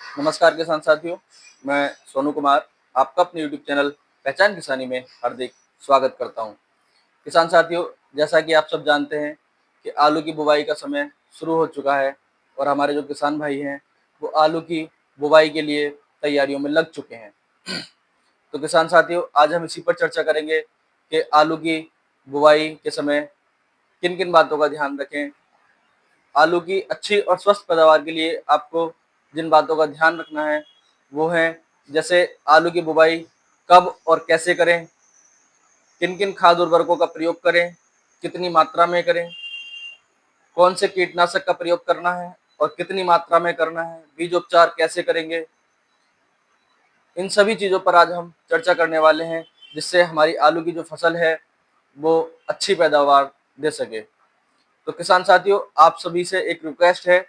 नमस्कार किसान साथियों, मैं सोनू कुमार आपका अपने यूट्यूब चैनल पहचान किसानी में हार्दिक स्वागत करता हूं। किसान साथियों, जैसा कि आप सब जानते हैं कि आलू की बुवाई का समय शुरू हो चुका है और हमारे जो किसान भाई हैं वो आलू की बुवाई के लिए तैयारियों में लग चुके हैं। तो किसान साथियों, आज हम इसी पर चर्चा करेंगे कि आलू की बुवाई के समय किन किन बातों का ध्यान रखें। आलू की अच्छी और स्वस्थ पैदावार के लिए आपको जिन बातों का ध्यान रखना है वो है, जैसे आलू की बुवाई कब और कैसे करें, किन किन खाद उर्वरकों का प्रयोग करें, कितनी मात्रा में करें, कौन से कीटनाशक का प्रयोग करना है और कितनी मात्रा में करना है, बीज उपचार कैसे करेंगे। इन सभी चीज़ों पर आज हम चर्चा करने वाले हैं, जिससे हमारी आलू की जो फसल है वो अच्छी पैदावार दे सके। तो किसान साथियों, आप सभी से एक रिक्वेस्ट है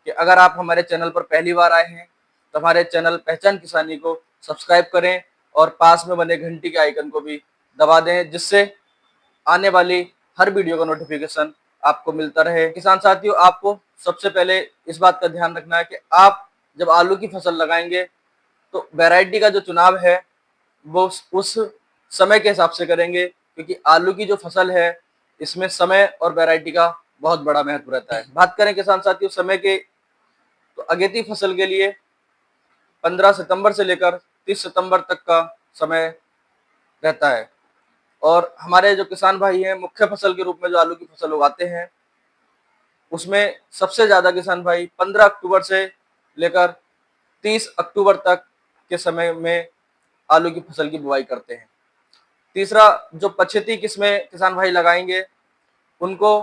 कि अगर आप हमारे चैनल पर पहली बार आए हैं तो हमारे चैनल पहचान किसानी को सब्सक्राइब करें और पास में बने घंटी के आइकन को भी दबा दें, जिससे आने वाली हर वीडियो का नोटिफिकेशन आपको मिलता रहे। किसान साथियों, आपको सबसे पहले इस बात का ध्यान रखना है कि आप जब आलू की फसल लगाएंगे तो वैरायटी का जो चुनाव है वो उस समय के हिसाब से करेंगे, क्योंकि आलू की जो फसल है इसमें समय और वैरायटी का बहुत बड़ा महत्व रहता है। बात करें किसान साथियों समय के, तो अगेती फसल के लिए 15 सितंबर से लेकर 30 सितंबर तक का समय रहता है और हमारे जो किसान भाई हैं मुख्य फसल के रूप में जो आलू की फसल उगाते हैं उसमें सबसे ज्यादा किसान भाई 15 अक्टूबर से लेकर 30 अक्टूबर तक के समय में आलू की फसल की बुवाई करते हैं। तीसरा, जो पछेती किस्में किसान भाई लगाएंगे उनको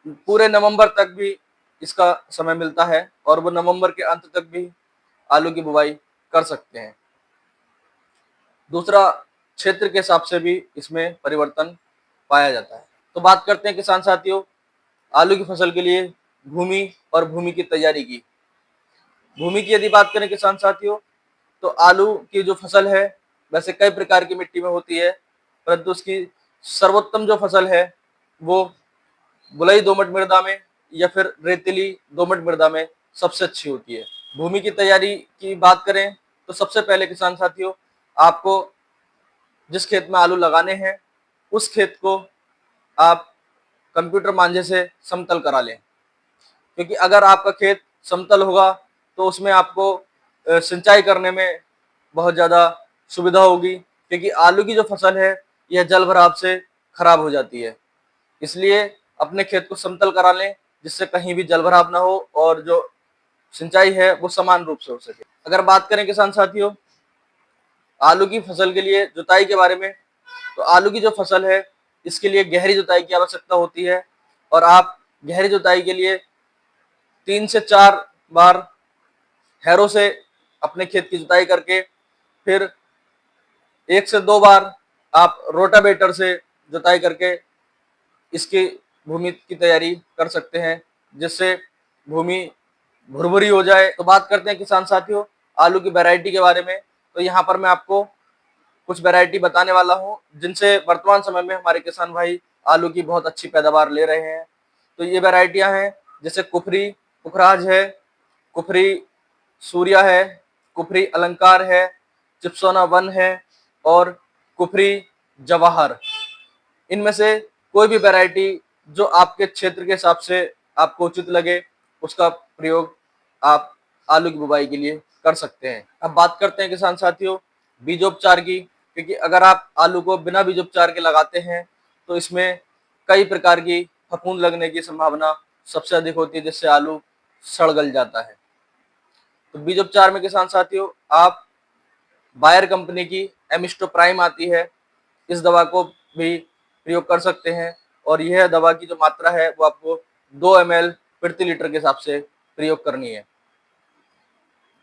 पूरे नवंबर तक भी इसका समय मिलता है और वो नवंबर के अंत तक भी आलू की बुवाई कर सकते हैं। दूसरा, क्षेत्र के हिसाब से भी इसमें परिवर्तन पाया जाता है। तो बात करते हैं किसान साथियों आलू की फसल के लिए भूमि और भूमि की तैयारी की। भूमि की यदि बात करें किसान साथियों, तो आलू की जो फसल है वैसे कई प्रकार की मिट्टी में होती है, परंतु उसकी सर्वोत्तम जो फसल है वो बलुई दोमट मृदा में या फिर रेतीली दोमट मृदा में सबसे अच्छी होती है। भूमि की तैयारी की बात करें तो सबसे पहले किसान साथियों आपको जिस खेत में आलू लगाने हैं उस खेत को आप कंप्यूटर मांझे से समतल करा लें, क्योंकि अगर आपका खेत समतल होगा तो उसमें आपको सिंचाई करने में बहुत ज़्यादा सुविधा होगी, क्योंकि आलू की जो फसल है यह जल भराव से खराब हो जाती है। इसलिए अपने खेत को समतल करा लें जिससे कहीं भी जल भराव ना हो और जो सिंचाई है वो समान रूप से हो सके। अगर बात करें किसान साथियों आलू की फसल के लिए जुताई के बारे में, तो आलू की जो फसल है इसके लिए गहरी जुताई की आवश्यकता होती है और आप गहरी जुताई के लिए 3 से 4 बार हैरो से अपने खेत की जुताई करके फिर 1 से 2 बार आप रोटावेटर से जुताई करके इसकी भूमि की तैयारी कर सकते हैं, जिससे भूमि भुरभुरी हो जाए। तो बात करते हैं किसान साथियों आलू की वैरायटी के बारे में। तो यहाँ पर मैं आपको कुछ वैरायटी बताने वाला हूँ जिनसे वर्तमान समय में हमारे किसान भाई आलू की बहुत अच्छी पैदावार ले रहे हैं। तो ये वैरायटियाँ हैं जैसे कुफरी पुखराज है, कुफरी सूर्या है, कुफरी अलंकार है, चिप्सोना वन है और कुफरी जवाहर। इनमें से कोई भी वैरायटी जो आपके क्षेत्र के हिसाब से आपको उचित लगे उसका प्रयोग आप आलू की बुवाई के लिए कर सकते हैं। अब बात करते हैं किसान साथियों बीजोपचार की, क्योंकि अगर आप आलू को बिना बीजोपचार के लगाते हैं तो इसमें कई प्रकार की फफूंद लगने की संभावना सबसे अधिक होती है, जिससे आलू सड़ गल जाता है। तो बीजोपचार में किसान साथियों आप बायर कंपनी की एमिस्टो प्राइम आती है, इस दवा को भी प्रयोग कर सकते हैं और यह दवा की जो मात्रा है वो आपको 2 ml प्रति लीटर के हिसाब से प्रयोग करनी है।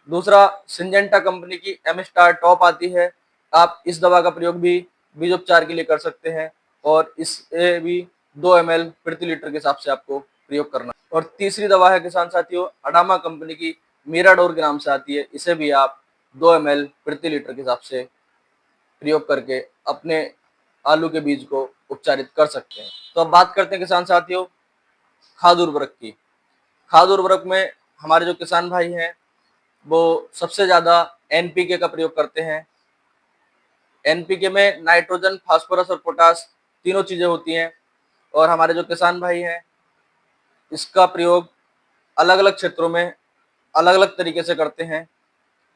दूसरा, सिंजेंटा कंपनी की एमिस्टार टॉप आती है, आप इस दवा का प्रयोग भी बीजोपचार के लिए कर सकते हैं और इसे भी 2 ml प्रति लीटर के हिसाब से आपको प्रयोग करना है। और तीसरी दवा है किसान साथियों अडामा कंपनी की मीराडोर के नाम से आती है, इसे भी आप 2 ml प्रति लीटर के हिसाब से प्रयोग करके अपने आलू के बीज को उपचारित कर सकते हैं। तो अब बात करते हैं किसान साथियों खाद उर्वरक की। खाद उर्वरक में हमारे जो किसान भाई हैं वो सबसे ज़्यादा एनपीके का प्रयोग करते हैं। एनपीके में नाइट्रोजन, फास्फोरस और पोटास तीनों चीज़ें होती हैं, और हमारे जो किसान भाई हैं इसका प्रयोग अलग अलग क्षेत्रों में अलग अलग तरीके से करते हैं।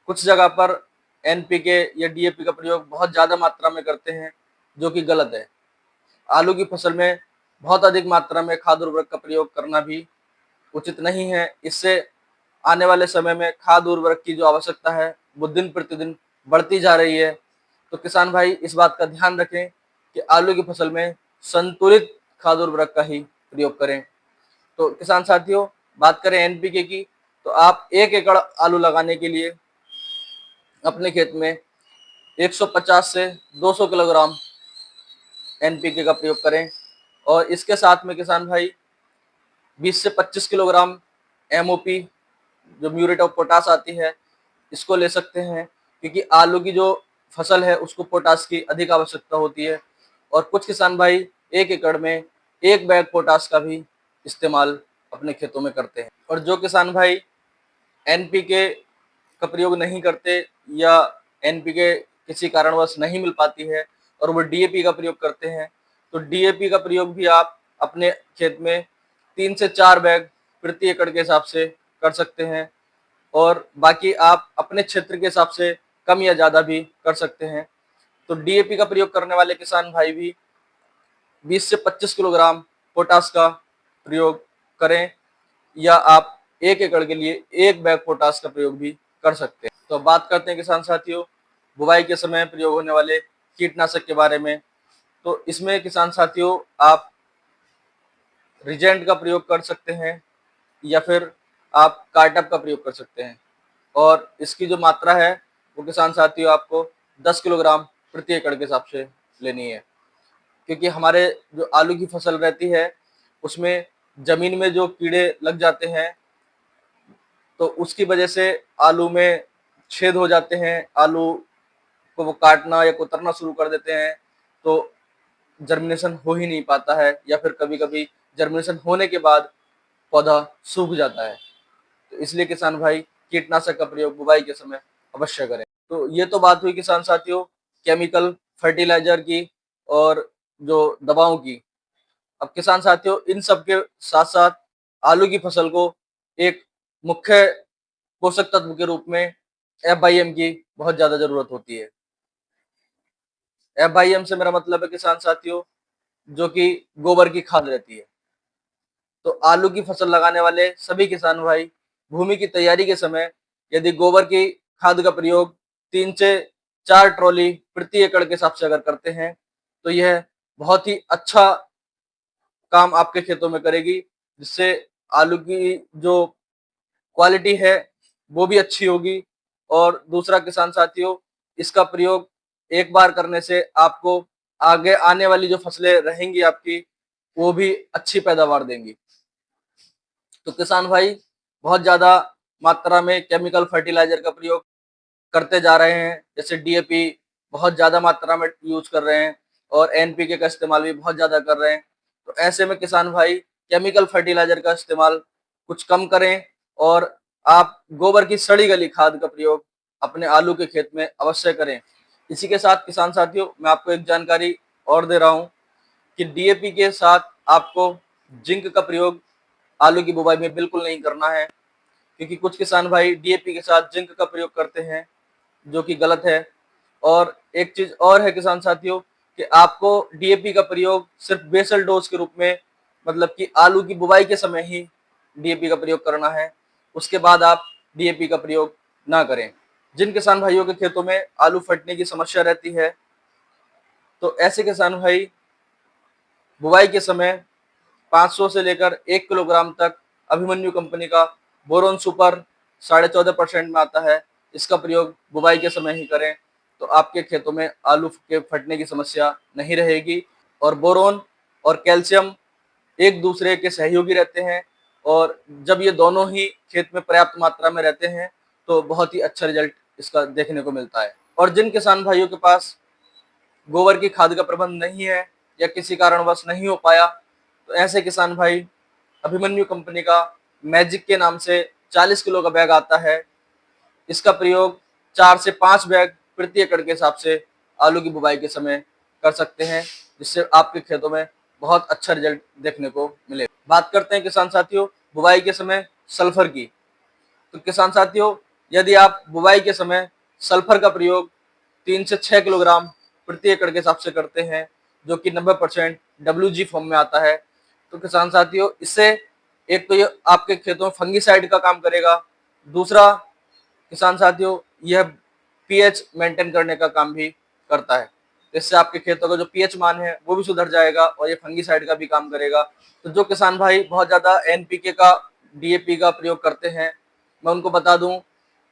कुछ जगह पर एनपीके या डीएपी का प्रयोग बहुत ज़्यादा मात्रा में करते हैं, जो कि गलत है। आलू की फसल में बहुत अधिक मात्रा में खाद उर्वरक का प्रयोग करना भी उचित नहीं है। इससे आने वाले समय में खाद उर्वरक की जो आवश्यकता है वो दिन प्रतिदिन बढ़ती जा रही है। तो किसान भाई इस बात का ध्यान रखें कि आलू की फसल में संतुलित खाद उर्वरक का ही प्रयोग करें। तो किसान साथियों, बात करें एनपीके की, तो आप 1 एकड़ आलू लगाने के लिए अपने खेत में 150 से 200 किलोग्राम एनपीके का प्रयोग करें, और इसके साथ में किसान भाई 20 से 25 किलोग्राम एमओपी, जो म्यूरेट ऑफ पोटास आती है, इसको ले सकते हैं, क्योंकि आलू की जो फसल है उसको पोटास की अधिक आवश्यकता होती है। और कुछ किसान भाई 1 एकड़ में 1 बैग पोटास का भी इस्तेमाल अपने खेतों में करते हैं। और जो किसान भाई एनपीके का प्रयोग नहीं करते, या एनपीके किसी कारणवश नहीं मिल पाती है और वो डीएपी का प्रयोग करते हैं, तो डीएपी का प्रयोग भी आप अपने खेत में 3 से 4 बैग प्रति एकड़ के हिसाब से कर सकते हैं, और बाकी आप अपने क्षेत्र के हिसाब से कम या ज़्यादा भी कर सकते हैं। तो डीएपी का प्रयोग करने वाले किसान भाई भी 20 से 25 किलोग्राम पोटास का प्रयोग करें, या आप 1 एकड़ के लिए 1 बैग पोटास का प्रयोग भी कर सकते हैं। तो अब बात करते हैं किसान साथियों बुवाई के समय प्रयोग होने वाले कीटनाशक के बारे में। तो इसमें किसान साथियों आप रिजेंट का प्रयोग कर सकते हैं, या फिर आप कार्टअप का प्रयोग कर सकते हैं, और इसकी जो मात्रा है वो किसान साथियों आपको 10 किलोग्राम प्रति एकड़ के हिसाब से लेनी है। क्योंकि हमारे जो आलू की फसल रहती है उसमें जमीन में जो कीड़े लग जाते हैं, तो उसकी वजह से आलू में छेद हो जाते हैं, आलू को वो काटना या कुतरना शुरू कर देते हैं, तो जर्मिनेशन हो ही नहीं पाता है, या फिर कभी कभी जर्मिनेशन होने के बाद पौधा सूख जाता है। तो इसलिए किसान भाई कीटनाशक का प्रयोग बुवाई के समय अवश्य करें। तो ये तो बात हुई किसान साथियों केमिकल फर्टिलाइजर की और जो दवाओं की। अब किसान साथियों इन सब के साथ साथ आलू की फसल को एक मुख्य पोषक तत्व के रूप में एफआईएम की बहुत ज्यादा जरूरत होती है। एफआईएम से मेरा मतलब है किसान साथियों जो कि गोबर की खाद रहती है। तो आलू की फसल लगाने वाले सभी किसान भाई भूमि की तैयारी के समय यदि गोबर की खाद का प्रयोग 3 से 4 ट्रॉली प्रति एकड़ के हिसाब से अगर करते हैं, तो यह बहुत ही अच्छा काम आपके खेतों में करेगी, जिससे आलू की जो क्वालिटी है वो भी अच्छी होगी। और दूसरा किसान साथियों इसका प्रयोग एक बार करने से आपको आगे आने वाली जो फसलें रहेंगी आपकी वो भी अच्छी पैदावार देंगी। तो किसान भाई बहुत ज्यादा मात्रा में केमिकल फर्टिलाइजर का प्रयोग करते जा रहे हैं, जैसे डीएपी बहुत ज्यादा मात्रा में यूज कर रहे हैं, और एनपीके का इस्तेमाल भी बहुत ज्यादा कर रहे हैं। तो ऐसे में किसान भाई केमिकल फर्टिलाइजर का इस्तेमाल कुछ कम करें, और आप गोबर की सड़ी गली खाद का प्रयोग अपने आलू के खेत में अवश्य करें। इसी के साथ किसान साथियों मैं आपको एक जानकारी और दे रहा हूँ कि डीएपी के साथ आपको जिंक का प्रयोग आलू की बुवाई में बिल्कुल नहीं करना है, क्योंकि कुछ किसान भाई डीएपी के साथ जिंक का प्रयोग करते हैं, जो कि गलत है। और एक चीज और है किसान साथियों कि आपको डीएपी का प्रयोग सिर्फ बेसल डोज के रूप में, मतलब कि आलू की बुवाई के समय ही डीएपी का प्रयोग करना है, उसके बाद आप डीएपी का प्रयोग ना करें। जिन किसान भाइयों के खेतों में आलू फटने की समस्या रहती है, तो ऐसे किसान भाई बुवाई के समय 500 से लेकर 1 किलोग्राम तक अभिमन्यु कंपनी का बोरोन सुपर 14.5% में आता है, इसका प्रयोग बुवाई के समय ही करें, तो आपके खेतों में आलू के फटने की समस्या नहीं रहेगी। और बोरोन और कैल्शियम एक दूसरे के सहयोगी रहते हैं, और जब ये दोनों ही खेत में पर्याप्त मात्रा में रहते हैं तो बहुत ही अच्छा रिजल्ट इसका देखने को मिलता है। और जिन किसान भाइयों के पास गोबर की खाद का प्रबंध नहीं है या किसी कारणवश नहीं हो पाया, तो ऐसे किसान भाई अभिमन्यु कंपनी का मैजिक के नाम से 40 किलो का बैग आता है, इसका प्रयोग 4 से 5 बैग प्रति एकड़ के हिसाब से आलू की बुवाई के समय कर सकते हैं, जिससे आपके खेतों में बहुत अच्छा रिजल्ट देखने को मिले। बात करते हैं किसान साथियों बुवाई के समय सल्फर की। तो किसान साथियों, यदि आप बुवाई के समय सल्फर का प्रयोग 3 से 6 किलोग्राम प्रति एकड़ के हिसाब से करते हैं, जो कि 90% WG फॉर्म में आता है, तो किसान साथियों इससे एक तो ये आपके खेतों में फंगीसाइड का काम करेगा, दूसरा किसान साथियों यह पीएच मेंटेन करने का काम भी करता है। इससे आपके खेतों का जो पीएच मान है वो भी सुधर जाएगा और ये फंगीसाइड का भी काम करेगा। तो जो किसान भाई बहुत ज़्यादा एनपीके का, डीएपी का प्रयोग करते हैं, मैं उनको बता दूं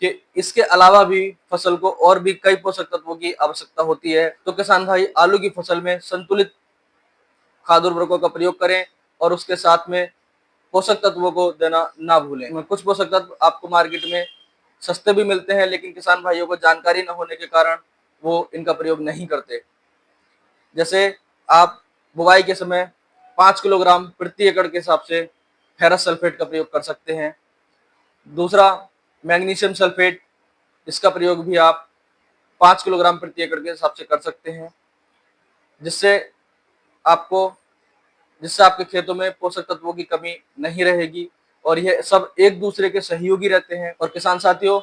कि इसके अलावा भी फसल को और भी कई पोषक तत्वों की आवश्यकता होती है। तो किसान भाई आलू की फसल में संतुलित खाद्य उर्वरकों का प्रयोग करें और उसके साथ में पोषक तत्वों को देना ना भूलें। कुछ पोषक तत्व आपको मार्केट में सस्ते भी मिलते हैं, लेकिन किसान भाइयों को जानकारी न होने के कारण वो इनका प्रयोग नहीं करते। जैसे आप बुवाई के समय 5 किलोग्राम प्रति एकड़ के हिसाब से फेरस सल्फेट का प्रयोग कर सकते हैं। दूसरा मैग्नीशियम सल्फेट, इसका प्रयोग भी आप 5 किलोग्राम प्रति एकड़ के हिसाब से कर सकते हैं, जिससे आपको जिससे आपके खेतों में पोषक तत्वों की कमी नहीं रहेगी और यह सब एक दूसरे के सहयोगी रहते हैं। और किसान साथियों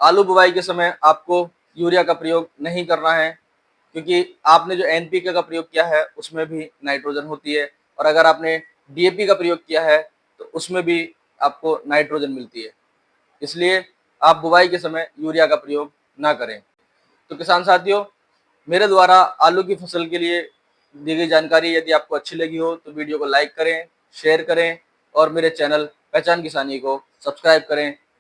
आलू बुवाई के समय आपको यूरिया का प्रयोग नहीं करना है, क्योंकि आपने जो एनपीके का प्रयोग किया है उसमें भी नाइट्रोजन होती है, और अगर आपने डीएपी का प्रयोग किया है तो उसमें भी आपको नाइट्रोजन मिलती है। इसलिए आप बुवाई के समय यूरिया का प्रयोग ना करें। तो किसान साथियों, मेरे द्वारा आलू की फसल के लिए दी गई जानकारी यदि आपको अच्छी लगी हो तो वीडियो को लाइक करें, शेयर करें और मेरे चैनल पहचान किसानी को सब्सक्राइब करें।